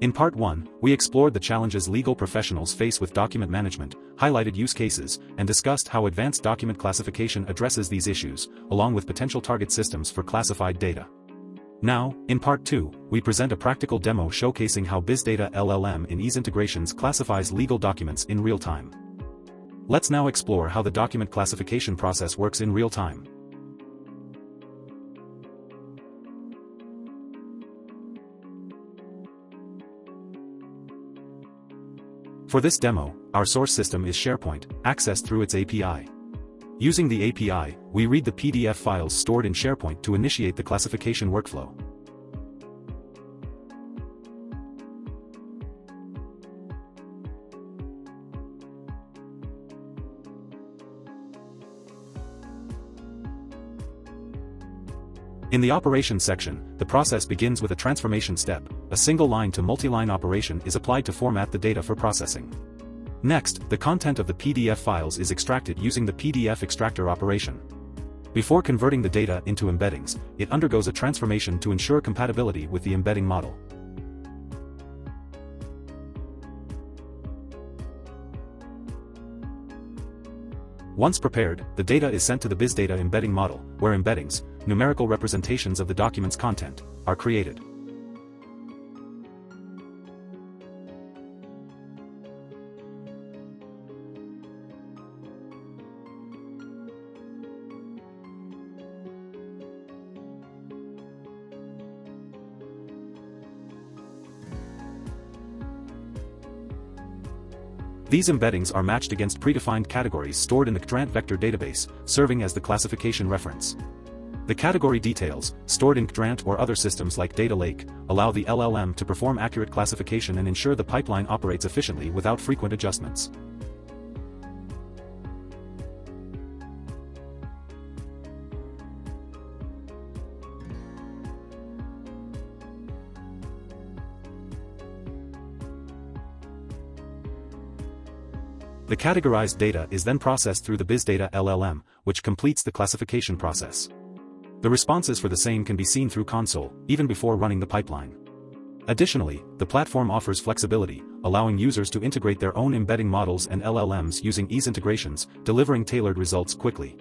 In Part 1, we explored the challenges legal professionals face with document management, highlighted use cases, and discussed how advanced document classification addresses these issues, along with potential target systems for classified data. Now, in Part 2, we present a practical demo showcasing how Bizdata LLM in eZintegrations classifies legal documents in real time. Let's now explore how the document classification process works in real time. For this demo, our source system is SharePoint, accessed through its API. Using the API, we read the PDF files stored in SharePoint to initiate the classification workflow. In the operations section, the process begins with a transformation step. A single line to multi-line operation is applied to format the data for processing. Next, the content of the PDF files is extracted using the PDF extractor operation. Before converting the data into embeddings, it undergoes a transformation to ensure compatibility with the embedding model. Once prepared, the data is sent to the Bizdata embedding model, where embeddings, numerical representations of the document's content, are created. These embeddings are matched against predefined categories stored in the Grant vector database, serving as the classification reference. The category details, stored in Grant or other systems like Data Lake, allow the LLM to perform accurate classification and ensure the pipeline operates efficiently without frequent adjustments. The categorized data is then processed through the Bizdata LLM, which completes the classification process. The responses for the same can be seen through console, even before running the pipeline. Additionally, the platform offers flexibility, allowing users to integrate their own embedding models and LLMs using eZintegrations, delivering tailored results quickly.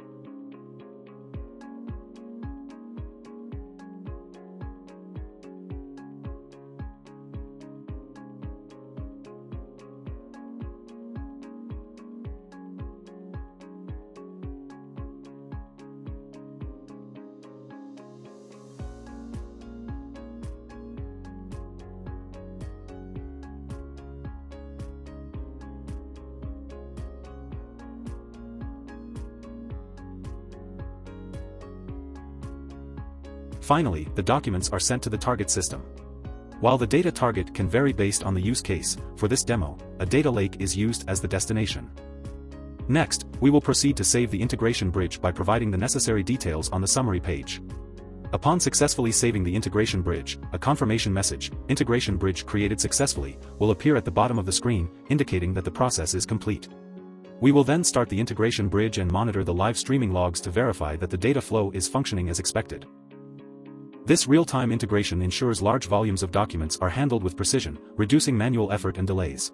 Finally, the documents are sent to the target system. While the data target can vary based on the use case, for this demo, a data lake is used as the destination. Next, we will proceed to save the integration bridge by providing the necessary details on the summary page. Upon successfully saving the integration bridge, a confirmation message, "Integration bridge created successfully," will appear at the bottom of the screen, indicating that the process is complete. We will then start the integration bridge and monitor the live streaming logs to verify that the data flow is functioning as expected. This real-time integration ensures large volumes of documents are handled with precision, reducing manual effort and delays.